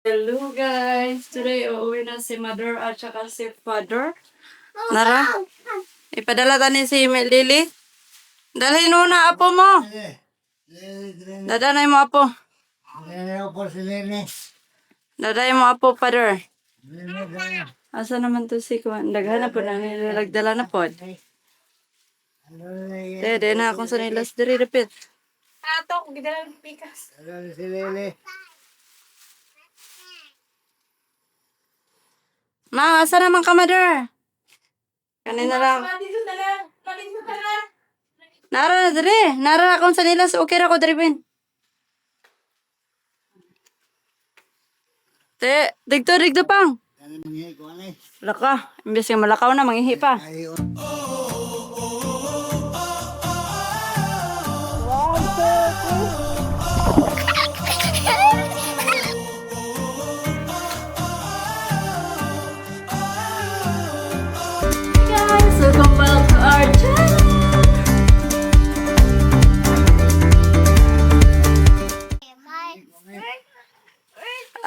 Hello guys! Today, uuwi na si mother at saka si father. Nara, ipadala tani si Lily. Dalhin mo na apo mo. Dadanay mo apo. Dadanay mo apo, father. Asa naman to si Kuan? Daghan na po na nilagdala na po. Dede na akong sa nilas diri repit. Ato, gidala ng pikas. Ma, asa naman ka, mother? Kanina lang. Dito tala. Dito tala. Nara na diri. Nara na akong sa nilas. Okay ra ko diri, Ben. Digto pang. Laka. Imbes nga malakaw na, manghihi pa. Guys, welcome back to our channel.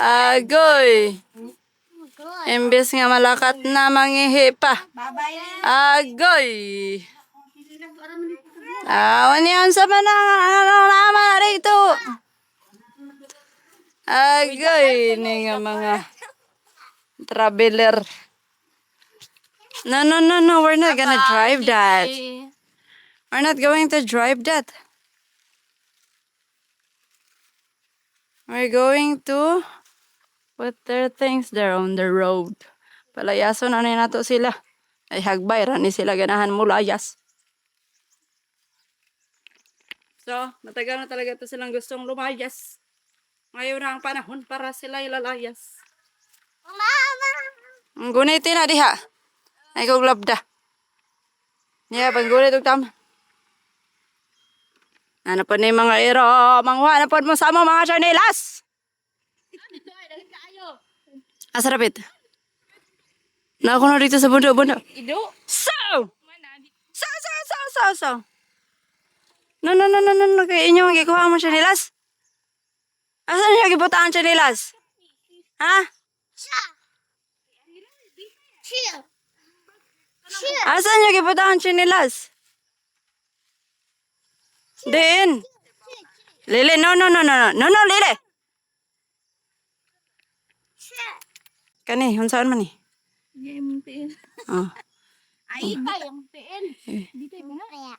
Agoy. Imbes nga malakat na manghihi pa. Agoy. Awan yan sa manang ano naman rito. Agoy. Ini nga mga traveler. No. We're not gonna drive that. We're not going to drive that. We're going to put their things there on the road. Palayaso na nato sila. Ay hagbay, rani sila ganahan mo layas. So, matagal na talaga to silang gustong lumayas. Ngayon na ang panahon para sila ilalayas. Ang gunitin na diha. Ay kong labda. Niya, paggunit og tam. Ano po ni mga iro? Mangwa na po mo sa mo mga charnelas. Asa rapit? Na ako na dito sa bundok. Ido. So! No. Kaya inyo magkikuha mo charnelas? Asa niyo gibutaan charnelas? Ha? Asa niyo gibutaan charnelas? Din. Lili, no, Lili. Kani, unsaan man ni? Yung tiin. Oh. Ay, iba yung tiin. Dito yung mga.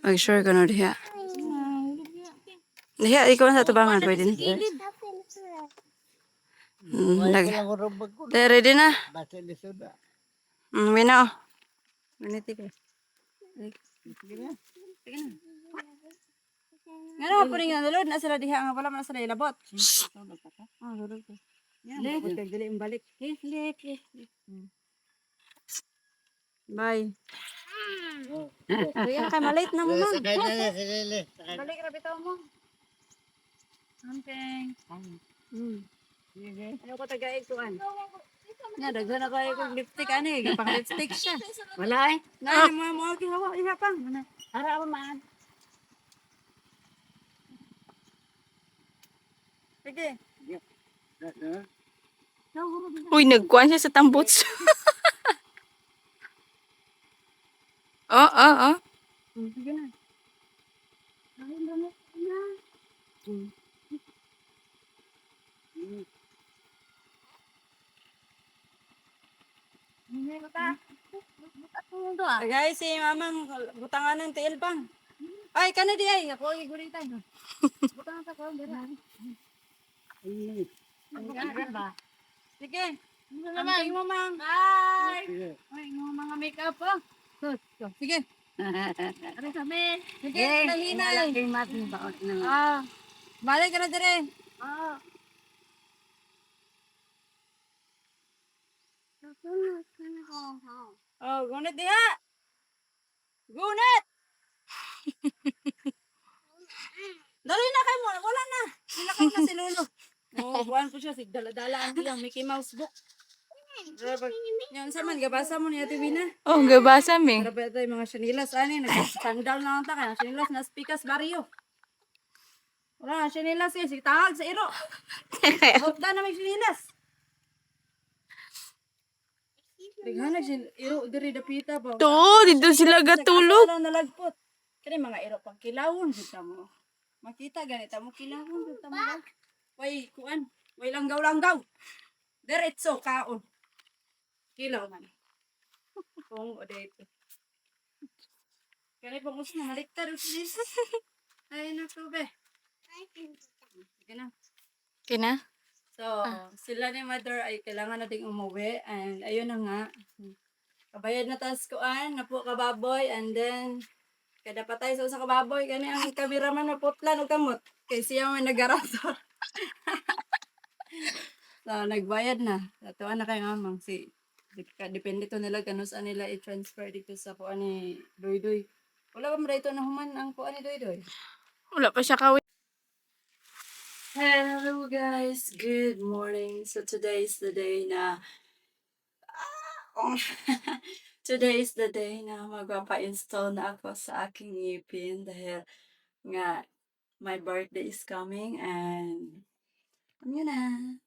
Mag-sure ka na diha. Diha, ikaw na sa tubangan. Pwede na. Ready na? Wina. Miniti ka. Sige na. Nga po rin nga nalod na sila diha nga wala man sila ilabot. Lulod ko. Yan, dili yung balik. Bye. Kaya kay malate na mo man. Balik ra bitaw mo. Something. Ayaw ko tagaig tuan. Nga, daghan ako yung lipstick, pang lipstick siya. Wala eh. Nga, mga kihawa, iha pang. Ara ako maan. Sige. Uy, nagkuhan siya sa tambots. Oh. Sige na. Guys, si mamang butangan ng tiil pang. Ay, kana di ay. Ako ay guritan. Butangan sa ko. Sige. Ang mo mang. Hi. Ay, mo mga makeup po. Sige. Ano kami? Sige, nahina. Balik ka na dire. Oh, gunit diha. Gunit! Dali na kayo mo. Wala na. Nilakaw na si Lolo. Oh, buwan po siya. Dala-dala ang diyang Mickey Mouse book. Yan sa man, gabasa mo niya TV na. Oh, gabasa mi. Grabe tayo mga sanilas. Ano yun? Sandal na lang ta. Kaya sanilas na speakers barrio. Wala, sinilas eh. Sige, tawag sa iro. Hopda na may sinilas. Tighanag si iro, diri dapita ba? To, dito sila gatulog. Sa nalagpot. Kani mga iro pag kilawon kita mo. Makita ganita mo kilawon kita mo. Way kuan, way langgaw-langgaw. Diretso kaon. Kilaw man. Kung o dito. Kani pang usna haliktad usi. Ay naku be. Sige na. Kina? So, sila ni mother ay kailangan nating umuwi and ayun na nga. Kabayad na tas kuan, napo kababoy and then kada patay sa usa ka baboy kani ang kameraman na putlan og kamot kay siya may nagarato. So, nagbayad na. Tuwa na kay mamang si depende to nila kung saan nila i-transfer dito sa kuan ni Doydoy. Wala ba mo dito na human ang kuan ni Doydoy? Wala pa siya kawi. Hello guys, good morning. So today is the day na today is the day na magpapa-install na ako sa aking ngipin dahil nga my birthday is coming and yun na.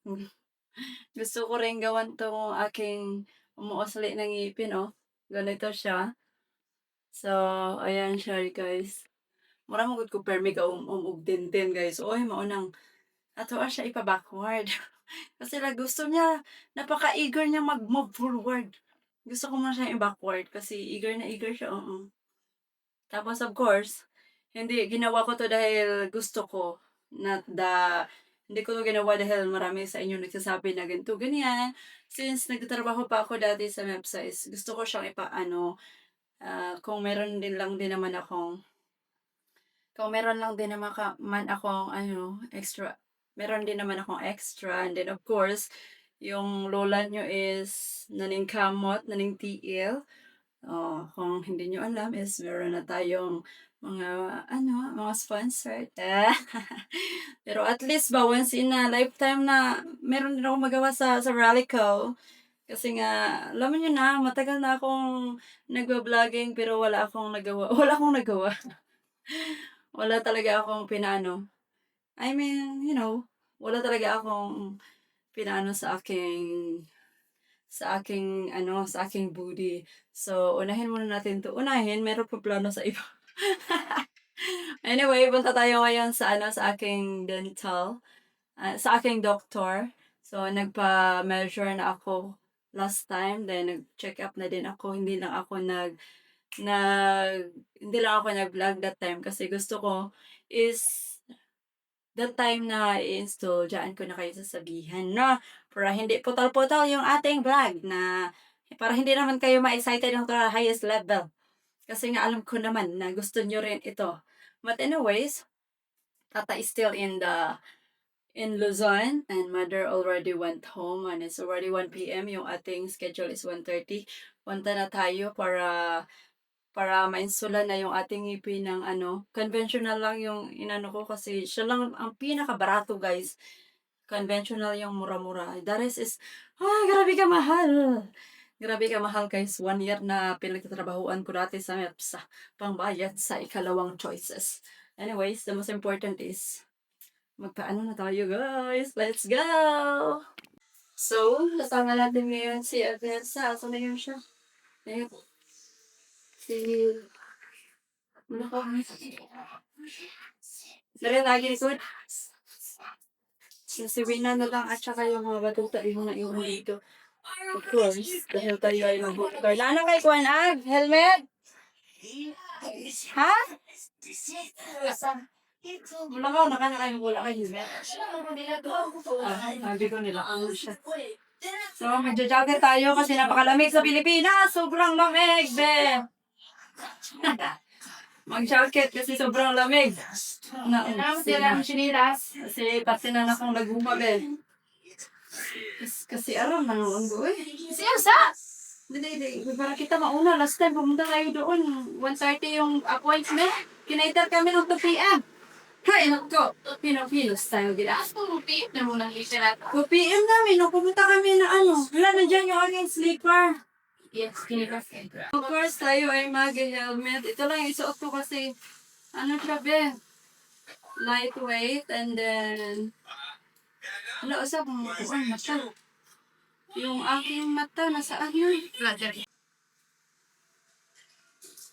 Gusto ko rin gawan tong aking umuusli ng ngipin, oh. Ganito siya. So, ayan siya guys. Mura mo gud ko permi ka og tintin guys. Oy, maunang ato siya ipa-backward. Kasi like, gusto niya, napaka-eager niya mag-move forward. Gusto ko man siya i-backward kasi eager na eager siya. Tapos of course, ginawa ko to dahil gusto ko. Hindi ko to ginawa dahil marami sa inyo nagsasabi na ganito, ganyan. Since nagtatrabaho pa ako dati sa websites, gusto ko siyang kung meron lang din naman akong extra, meron din naman akong extra. And then of course, yung lola nyo is naning kamot, naning TL. Kung hindi nyo alam is meron na tayong mga sponsored. Pero at least ba, once in a lifetime na meron din ako magawa sa Ralico. Kasi nga, alam niyo na, matagal na akong nagwa-vlogging pero wala akong nagawa. Wala akong nagawa. Wala talaga akong pinano. I mean, wala talaga akong pinano sa aking booty. So, unahin muna natin to. Meron pa plano sa iba. Anyway, punta tayo ngayon sa aking dental, sa aking doctor. So, nagpa-measure na ako last time, then nag-check up na din ako. Hindi lang ako nag-vlog that time kasi gusto ko is that time na i-install, dyan ko na kayo sasabihan, no? Para hindi putol-putol yung ating vlog na para hindi naman kayo ma-excited ng highest level. Kasi nga alam ko naman na gusto nyo rin ito. But anyways, Tata is still in Luzon and mother already went home and it's already 1 p.m. Yung ating schedule is 1:30. Punta na tayo para ma-install na yung ating ngipin ng conventional lang yung inano ko kasi siya lang ang pinakabarato guys. Conventional yung mura-mura. The rest is, grabe ka mahal. Grabe ka mahal guys. 1 year na pinagtatrabahuan ko dati sa pangbayad sa ikalawang choices. Anyways, the most important is, magpaano na tayo guys. Let's go! So, kasama natin ngayon si Agnesa. Asa na yun siya? Ayun. Dari lagi likod. Si Wina na lang at saka yung mga batuta yung dito. Of course, dahil tayo ay mag-booker. Lana kay Kuan Ag? Helmet? Ha? Wala ka, nakana kayo wala kayo helmet. Sabi ko nila ang siya. So, magja-jogger tayo kasi napakalamig sa Pilipinas. Sobrang lamig, be. Mag-jacket kasi sobrang lamig. Sila ang sinilas. Kasi pati na akong naguma, be. Kasi aram na ang buhay. Siya. Hindi. Para kita mauna. Last time, pumunta tayo doon. 1:30 yung appointment. Kinaiter kami ng 2 p.m. Hay, nako. Pino-pinos tayo gila. Pumupit na muna lisa natin. 2 p.m. namin. Nung pumunta kami na wala na dyan yung aking sleeper. Yes, kinikas. Of course, tayo ay mag-helmet. Ito lang yung isuot ko kasi, siya, be? lightweight, and then, ano, usap mo, mata. Yung aking mata, nasaan yun?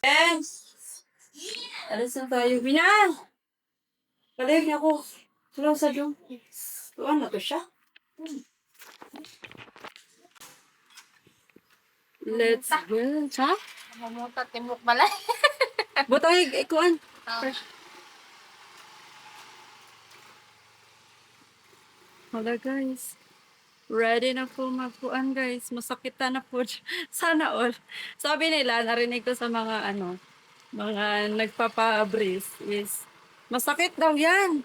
Yes! Alis na tayo. Binan! Kalig niya ko. Tulang sa dong. Tuan na to siya. Let's go. Ha? Mamutat timok balay. Butang ikuan. Wala guys. Ready na po magpuan guys. Masakitan na po. Sana all. Sabi nila, narinig ko sa mga mga nagpapa-brace is masakit daw yan.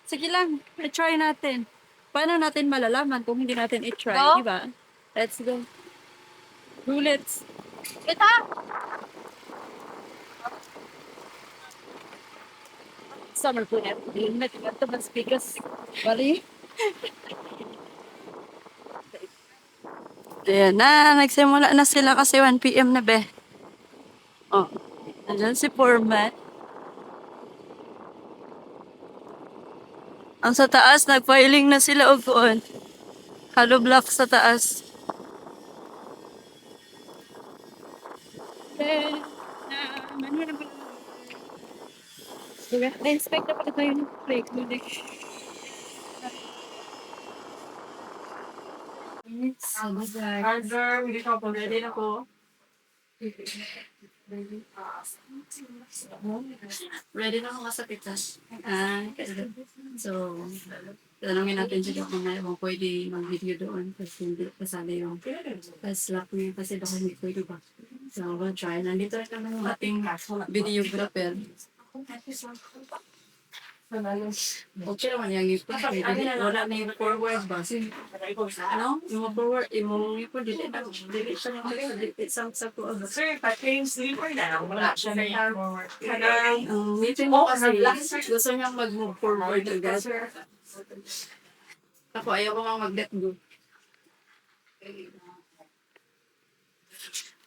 Sige lang, i-try natin. Paano natin malalaman kung hindi natin i-try, Go. di ba? Let's go. Bullets. Kita! Summer po net. Helmet. Ito ba speakers? Bali. Ayan na, nagsimula na sila kasi 1 PM na be. Oh, andyan si Foreman. Ang sa taas, nag-filing na sila og kuon. Hollow block sa taas. Diba? Na-inspect na pala tayo ng brake. Harder, hindi ka po ready na ko. Ready na ako masapitas. So, tanongin natin sila kung may pwede mag-video doon kasi hindi kasali yung slap niya kasi baka hindi pwede ba. So, we'll try. Nandito rin naman yung ating videographer. Okay naman yung ipon. Wala na yung forward ba? Ano? Yung forward, yung ipon, dili siya yung isang sa ko. Sir, pati yung sleeper na, wala siya na yung forward. Meeting mo kasi gusto niyang mag-move forward agad. Ako, ayaw ko nga mag-let go.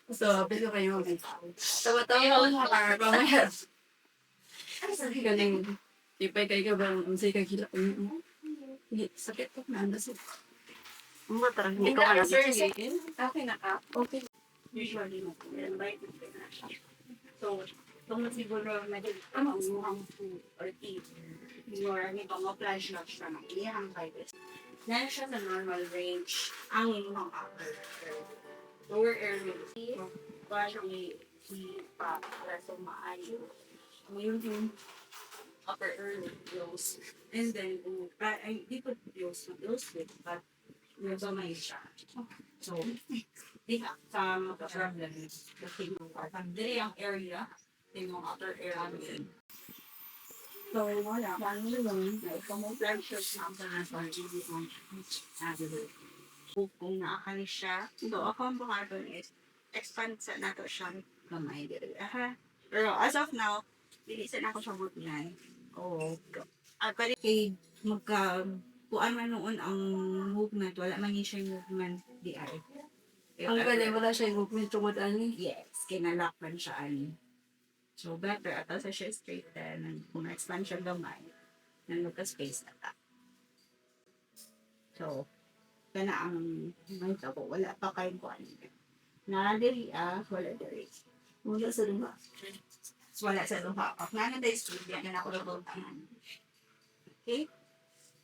So, pwede kayo tawa-tawa ko para pamaya. Galing. Ipay kayo ba? Unsay ka gila. Sakit ko na. Ang ba hindi ko alam. Okay na ka. Okay. Usually, so, kung siguro ang food or tea, or may pang-apply siya ng iyang virus. Dahil siya sa normal range, ang inyong upper lower airway. Bali, para sa maayo. Yung upper airway close. And then, di ko close with, but yung gamay siya. So, di ka sa mga-problem kasi yung dili ang area, yung upper airway. So, wala. Paano yun? Pamuplag siya sa mga pag-ibig ng kung naakali siya. So, ako ang bukadon is expand sa nato siyang gamay. Pero as of now, bilisan ako sa butlan. Pwede kay kuan man noon ang movement. Wala man siya yung movement di ay. Ang galing, wala siya yung movement tungod ani? Yes, kinalak man siya ani. So, better. At sa siya straight then, kung na-expand siya gamay, nagka-space na ta. So, kana ang may tabo. Wala pa kayong kuan. Nadiri wala diri. Wala sa lupa. Wala sa lupa. Pag nanatay street, yan na ako nabuntahan. Okay?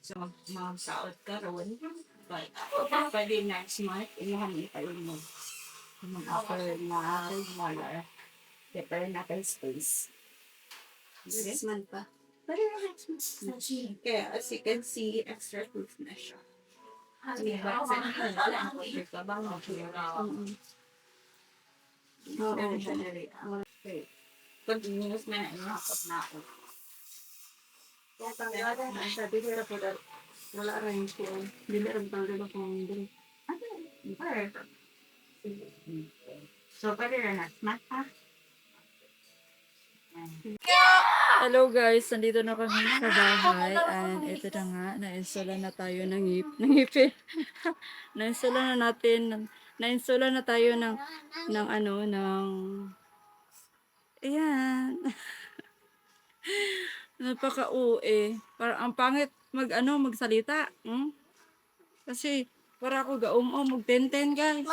So, mag-saot ka ron. But, pwede next month, inahan tayo mo. Mag-offer na smaller. Pero na kayo space. Next month pa. Pero next month. Kaya, as you can see, extra proof na siya. Diba? Sa nila, wala ang proof ka bang mag-share? Oo, siya na rin. Okay. Continuous na inakot na ako. Kaya tanggalan na sabi ko na po wala rin po. Hindi rin tanggalan ko ng hindi. So, pwede rin na. Smack ha? Hello guys, nandito na kami sa bahay and ito na nga, na-installa na tayo ng ngipin. na-installa na tayo ng ayan. Napaka-uwi. Parang ang pangit magsalita. Hmm? Kasi para ako gaum-om, mag-10-10 guys.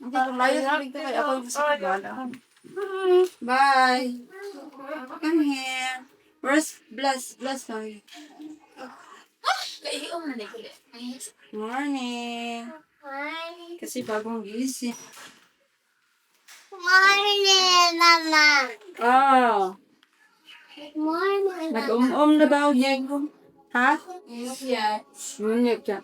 Hindi ko layas bigta kaya ako yung sakagala. Bye. Come here. Where's Bless? Bless kami. Morning. Kasi bagong gising. Morning, Mama. Oh, Morning. nag-um-om na ba o yeng? Ha? Yeah. Ngunit ka.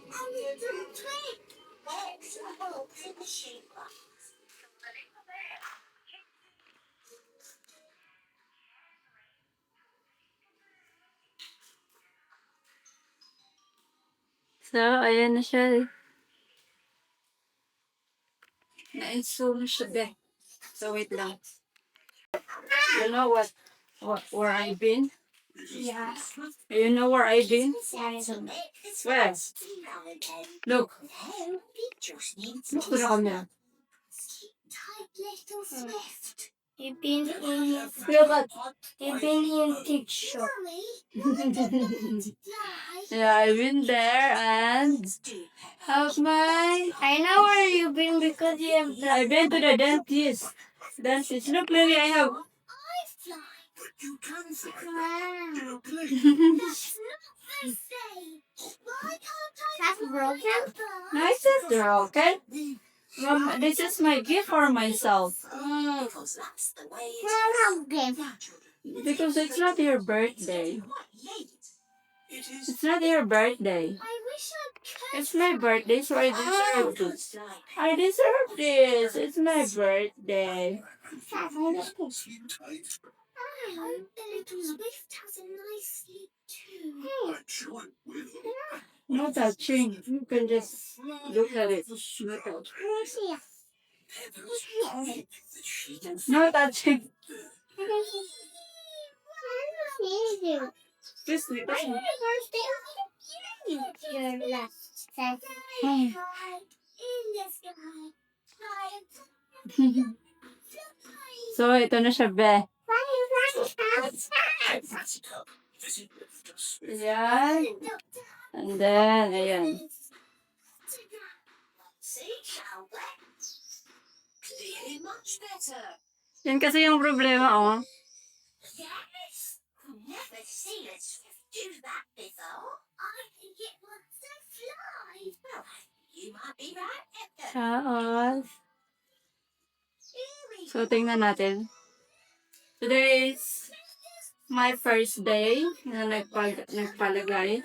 So, ayan na siya. Na-install na siya, be. So, wait lang. You know where I've been? Yeah. You know where I've been? Where? Look. Look ko na kami. You've been in Look at. You've been in picture. Yeah, I've been there and how's my... I know where you've been because you have I've been to the dentist. Look, maybe I have... That's broken. My sister, okay? This is my gift for myself. Because it's not your birthday. It's not your birthday. I wish I could. It's my birthday, so I deserve this. I deserve this. It's my birthday. I hope the little Swift has a nice sleep too. No touching. You can just look at it. No touch. No touching. Just look at it. So, ito na siya, be. Ayan. And then, ayan. Yan kasi yung problema, oh. Tapos, so, tingnan natin. Today is my first day na nagpalagay.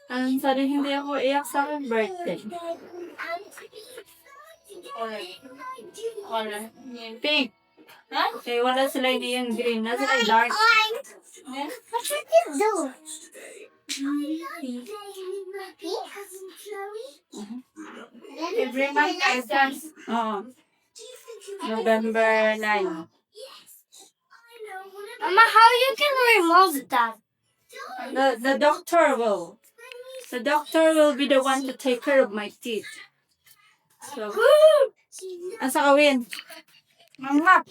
And sana hindi ako iyak sa aking birthday. Color. Pink. Huh? Okay, wala sila hindi yung green. Nasa sila dark. Yeah? What should you do? Every month I dance. Oo. November 9. Mama, how you can remove that? The doctor will. The doctor will be the one to take care of my teeth. So, asa kawin? Mama.